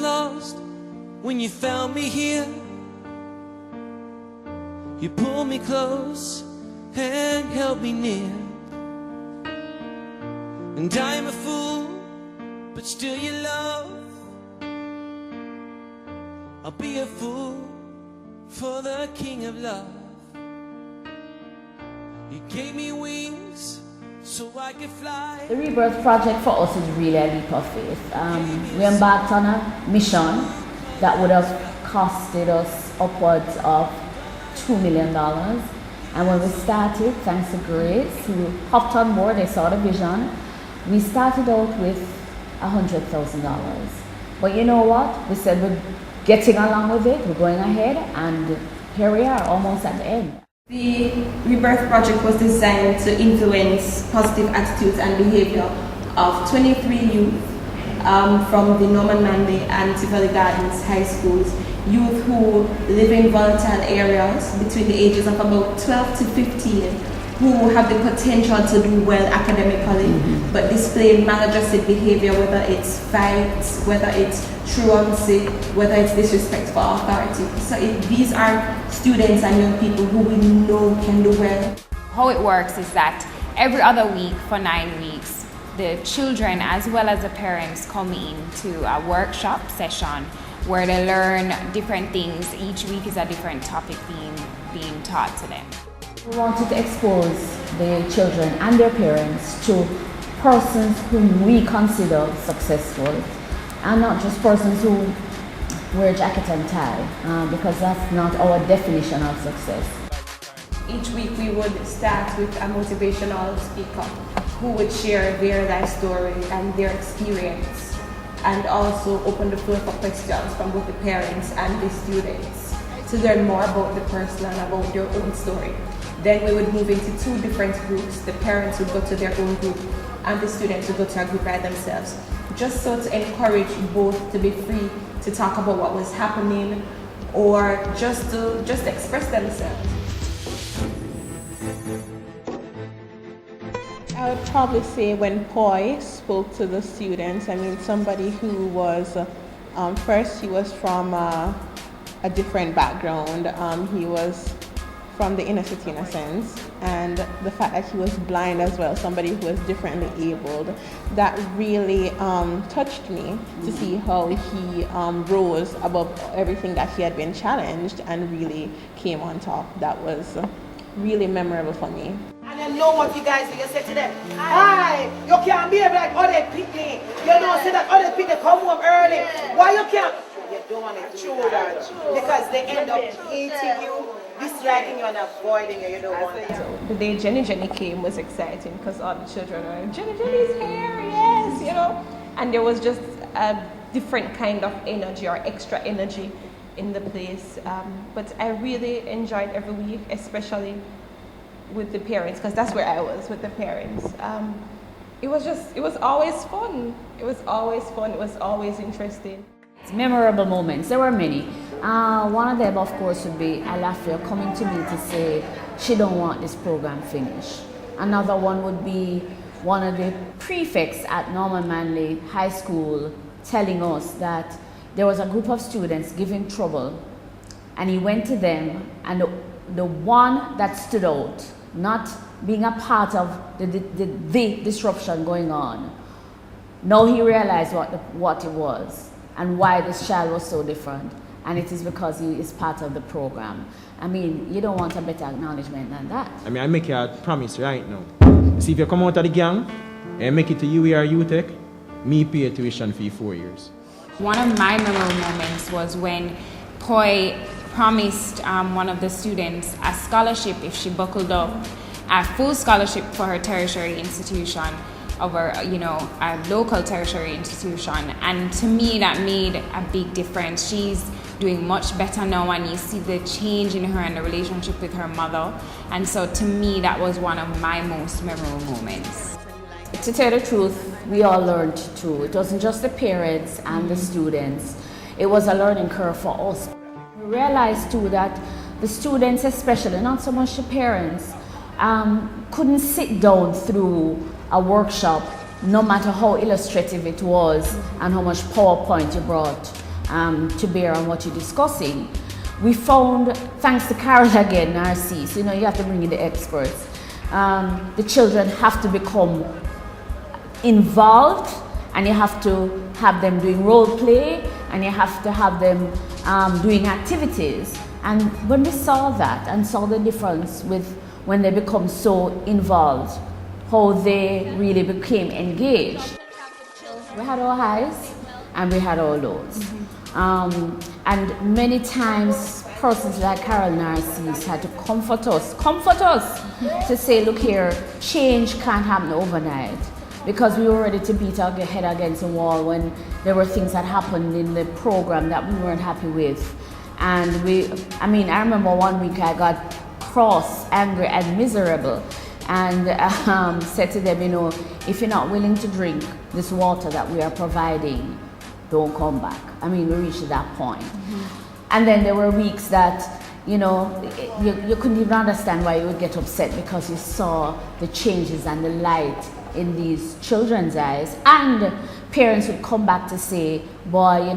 lost when you found me here. You pulled me close and held me near. And I'm a fool, but still you love. I'll be a fool for the King of Love. You gave me wings so I could fly. The Rebirth project for us is really a leap of faith. We embarked on a mission that would have costed us upwards of $2 million. And when we started, thanks to Grace, who hopped on board, they saw the vision, we started out with $100,000. But you know what? We said we're getting along with it, we're going ahead, and here we are, almost at the end. The Rebirth project was designed to influence positive attitudes and behavior of 23 youth from the Norman Manley and Tivoli Gardens high schools, youth who live in volatile areas between the ages of about 12 to 15, who have the potential to do well academically, but display maladjusted behavior, whether it's fights, whether it's truancy, whether it's disrespect for authority. So these are students and young people who we know can do well. How it works is that every other week for 9 weeks, the children as well as the parents come in to a workshop session where they learn different things. Each week is a different topic being taught to them. We wanted to expose the children and their parents to persons whom we consider successful, and not just persons who wear jacket and tie, because that's not our definition of success. Each week we would start with a motivational speaker who would share their life story and their experience, and also open the floor for questions from both the parents and the students to learn more about the person and about their own story. Then we would move into 2 different groups. The parents would go to their own group and the students would go to a group by themselves, just so to encourage both to be free to talk about what was happening or just to express themselves. I would probably say when Poi spoke to the students, I mean somebody who was, first he was from a different background. He was from the Innercity in a sense, and the fact that he was blind as well, somebody who was differently abled, that really touched me to see how he rose above everything that he had been challenged and really came on top. That was really memorable for me. And you know what you guys do, you say to them, hi, you can't behave like other picnic. You know, say that other picnic come home early. Why you can't? You don't want to do that. Because they end up hating you, disliking you and avoiding you. You don't want that. So the day Jenny came was exciting because all the children were, Jenny's here, yes, you know. And there was just a different kind of energy or extra energy in the place. But I really enjoyed every week, especially with the parents, because that's where I was with the parents. It was always fun. It was always interesting. Memorable moments, there were many. One of them, of course, would be Alafia coming to me to say she don't want this program finished. Another one would be one of the prefects at Norman Manley High School telling us that there was a group of students giving trouble, and he went to them, and the one that stood out, not being a part of the disruption going on, now he realized what it was and why this child was so different. And it is because he is part of the program. I mean, you don't want a better acknowledgement than that. I mean, I make you a promise right now. See, if you come out of the gang and make it to UAR UTech, me pay tuition fee 4 years. One of my memorable moments was when Poi promised one of the students a scholarship if she buckled up, a full scholarship for her tertiary institution over, a local tertiary institution. And to me, that made a big difference. She's doing much better now, and you see the change in her and the relationship with her mother. And so to me, that was one of my most memorable moments. To tell the truth, we all learned too. It wasn't just the parents and the students. It was a learning curve for us. We realized too that the students especially, not so much the parents, couldn't sit down through a workshop no matter how illustrative it was and how much PowerPoint you brought. to bear on what you're discussing. We found, thanks to Carol again, RC, so you have to bring in the experts. The children have to become involved, and you have to have them doing role play, and you have to have them doing activities. And when we saw that and saw the difference with when they become so involved, how they really became engaged. We had our highs and we had our lows. And many times persons like Carol Narcisse had to comfort us to say, look here, change can't happen overnight, because we were ready to beat our head against the wall when there were things that happened in the program that we weren't happy with. And I remember one week I got cross, angry and miserable, and said to them, if you're not willing to drink this water that we are providing, don't come back. We reached that point. And then there were weeks that, you couldn't even understand why you would get upset, because you saw the changes and the light in these children's eyes. And parents would come back to say, boy,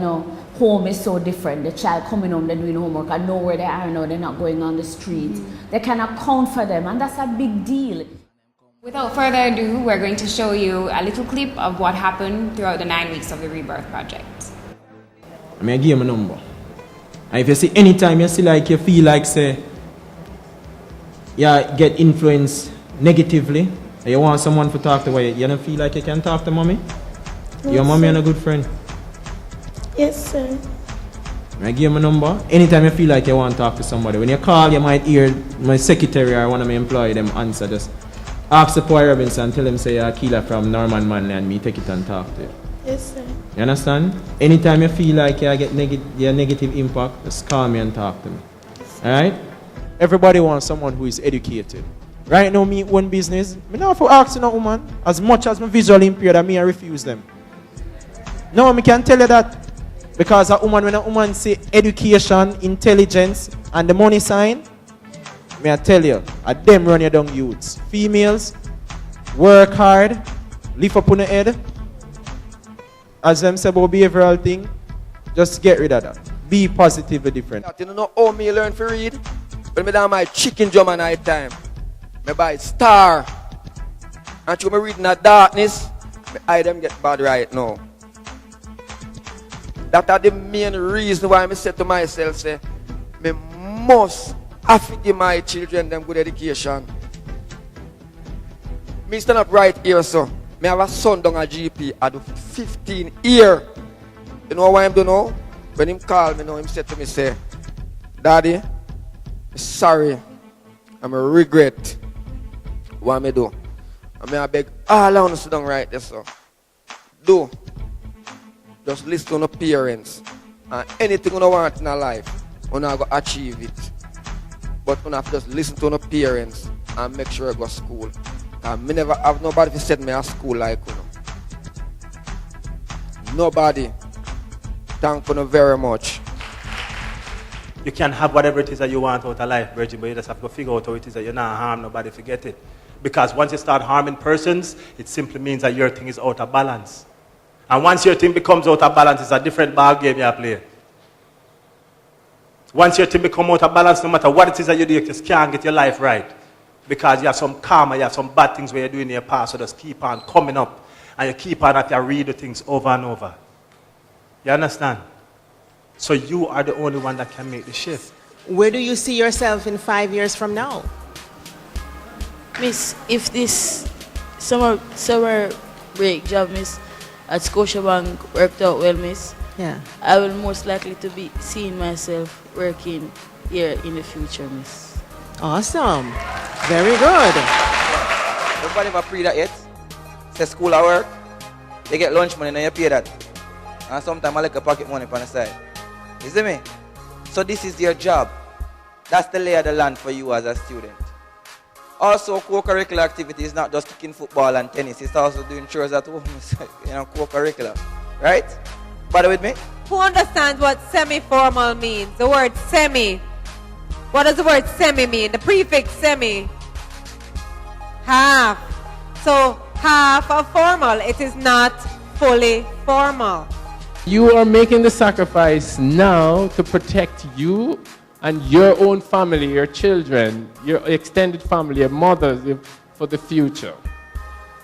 home is so different. The child coming home, they're doing homework, I know where they are now, they're not going on the street. They can account for them, and that's a big deal. Without further ado, we're going to show you a little clip of what happened throughout the 9 weeks of the Rebirth project. I give him a number. And if you see anytime you feel like say you get influenced negatively, and you want someone to talk to, you don't feel like you can talk to mommy? Yes, Your mommy sir. and a good friend? Yes, sir. I give him a number. Anytime you feel like you want to talk to somebody, when you call, you might hear my secretary or one of my employees them answer. Just ask the Poy Robinson, tell him say you're a killer from Norman Manley, and me take it and talk to you. Yes, sir. You understand? Anytime you feel like you get negative impact, just call me and talk to me. Alright? Everybody wants someone who is educated. Right now, me own business, I don't have to ask no woman. As much as I'm visually impaired, I refuse them. No, I can tell you that. Because when a woman say education, intelligence, and the money sign, I tell you, them run your down youths. Females, work hard, lift up on the head. As them say about behavioral thing, just get rid of that. Be positively different. You know how me learn to read? When I down my chicken drum at night time, I buy Star. And you me read in the darkness, my eye them get bad right now. That are the main reason why I say to myself, say, me must have to give my children them good education. Me stand up right here, so. Me have a son down at GP at 15 years. You know why I'm doing now? When him call me now, him said to me, say, Daddy, I'm sorry. I'm a regret what I do. I beg all of us sit down right there, so. Do. Just listen to the parents. And anything you want in your life, you go achieve it. But you have to just listen to the parents and make sure you go to school. And me never have nobody to send me to school like you. Nobody. Thank you very much. You can have whatever it is that you want out of life, Virgin, but you just have to figure out how it is that you're not harm nobody, forget it. Because once you start harming persons, it simply means that your thing is out of balance. And once your thing becomes out of balance, it's a different ball game you play. Once your thing becomes out of balance, no matter what it is that you do, you just can't get your life right. Because you have some karma, you have some bad things where you're doing in your past, so just keep on coming up. And you keep on at your read the things over and over. You understand? So you are the only one that can make the shift. Where do you see yourself in 5 years from now? Miss, if this summer break job, miss, at Scotiabank worked out well, miss, yeah, I will most likely to be seeing myself working here in the future, miss. Awesome. Very good. Nobody ever pre that yet. Say school at work, you get lunch money and you pay that. And sometimes I like a pocket money on the side. You see me? So this is your job. That's the lay of the land for you as a student. Also, co-curricular activity is not just kicking football and tennis. It's also doing chores at home. Co-curricular. Right? Bother with me? Who understands what semi-formal means? The word semi. What does the word semi mean? The prefix semi. Half. So half of formal. It is not fully formal. You are making the sacrifice now to protect you and your own family, your children, your extended family, your mothers, for the future.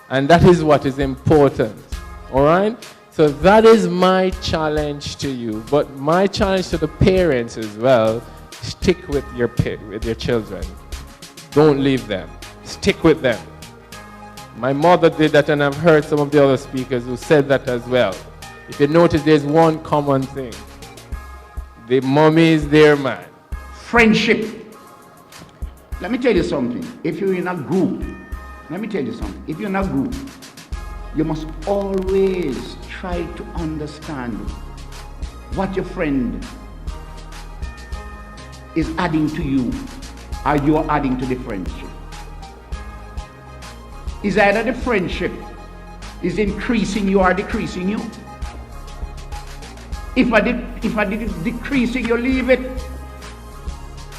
And that is what is important, all right? So that is my challenge to you. But my challenge to the parents as well, stick with your children. Don't leave them. Stick with them. My mother did that, and I've heard some of the other speakers who said that as well. If you notice, there's one common thing. The mommy is their man. Friendship. Let me tell you something. If you're in a group, if you're in a group, you must always try to understand what your friend is adding to you, or you're adding to the friendship. Is either the friendship is increasing you or decreasing you. If I did decreasing you, leave it.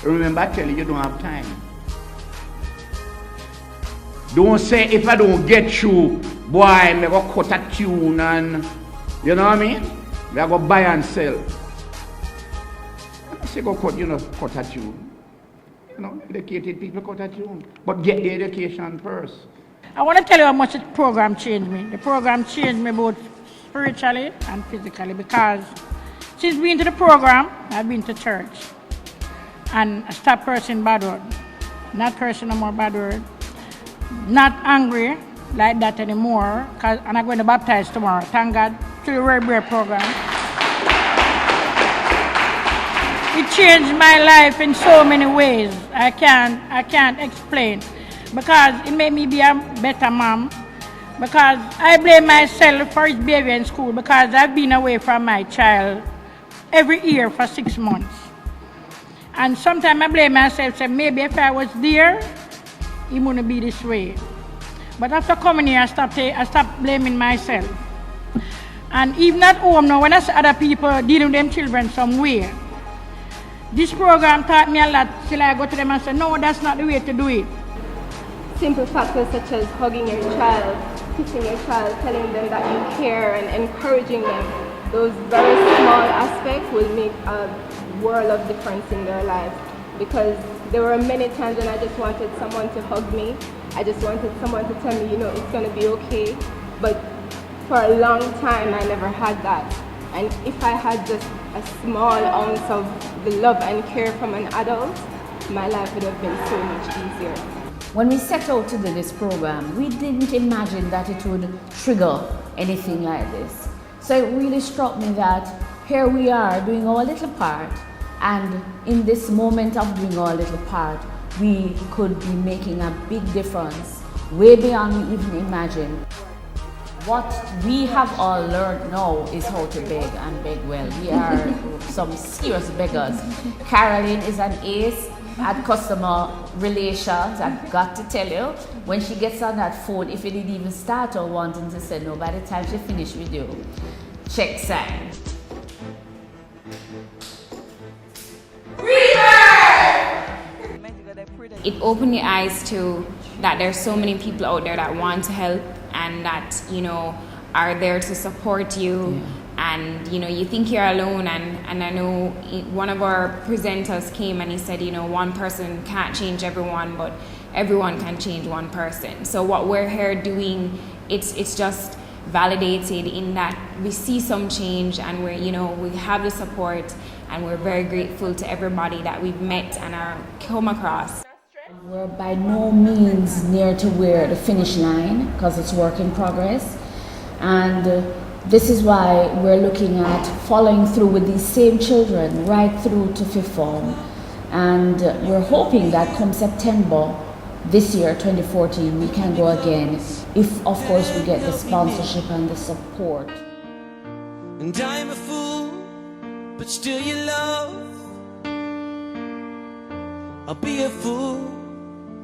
Remember, I tell you, you don't have time. Don't say, if I don't get you, boy, I'm going to cut a tune and, you know what I mean? I'm going to buy and sell. I say, cut a tune. You know, educated people cut a tune. But get the education first. I want to tell you how much the program changed me. The program changed me both spiritually and physically, because since being to the program, I've been to church. And I stopped cursing bad word. Not cursing no more bad word. Not angry like that anymore. And I'm going to baptize tomorrow. Thank God, through the Rebirth program. It changed my life in so many ways. I can't explain. Because it made me be a better mom. Because I blame myself for his behavior in school, because I've been away from my child every year for 6 months. And sometimes I blame myself, say maybe if I was there, it wouldn't be this way. But after coming here, I stopped blaming myself. And even at home now, when I see other people dealing with them children somewhere, this program taught me a lot till I go to them and say, no, that's not the way to do it. Simple factors such as hugging your child, kissing your child, telling them that you care and encouraging them, those very small aspects will make a world of difference in their lives. Because there were many times when I just wanted someone to hug me. I just wanted someone to tell me, it's going to be okay. But for a long time, I never had that. And if I had just a small ounce of the love and care from an adult, my life would have been so much easier. When we set out to do this program, we didn't imagine that it would trigger anything like this. So it really struck me that here we are doing our little part, and in this moment of doing our little part, we could be making a big difference, way beyond we even imagined. What we have all learned now is how to beg, and beg well. We are some serious beggars. Caroline is an ace at customer relations. I've got to tell you, when she gets on that phone, if you didn't even start her wanting to say no, by the time she finished with you, check sign. It opened your eyes to that there's so many people out there that want to help and that, are there to support you. Yeah. And, you think you're alone. And I know one of our presenters came and he said, one person can't change everyone, but everyone can change one person. So what we're here doing, it's just validated in that we see some change, and we have the support, and we're very grateful to everybody that we've met and are come across. We're by no means near to where the finish line, because it's work in progress. And this is why we're looking at following through with these same children right through to 5th form. And we're hoping that come September this year, 2014, we can go again, if of course we get the sponsorship and the support. And I'm a fool, but still you love. I'll be a fool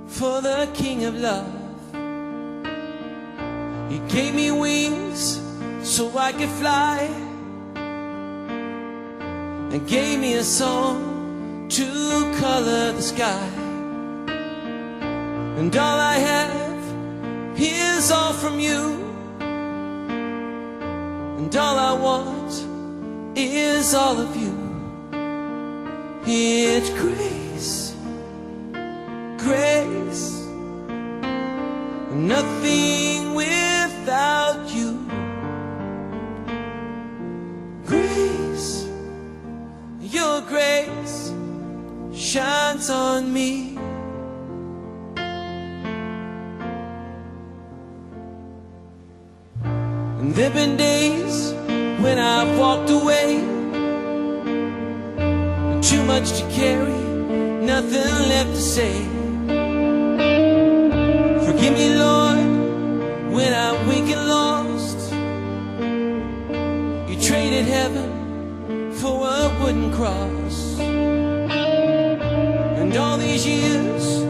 for the King of Love. He gave me wings so I could fly, and gave me a song to color the sky. And all I have is all from you, and all I want is all of you. It's grace, grace, nothing without you. Grace, your grace shines on me. And there've been days when I've walked away, too much to carry, nothing left to say. Forgive me, Lord, when I'm weak and lost. You traded heaven for a wooden cross. And all these years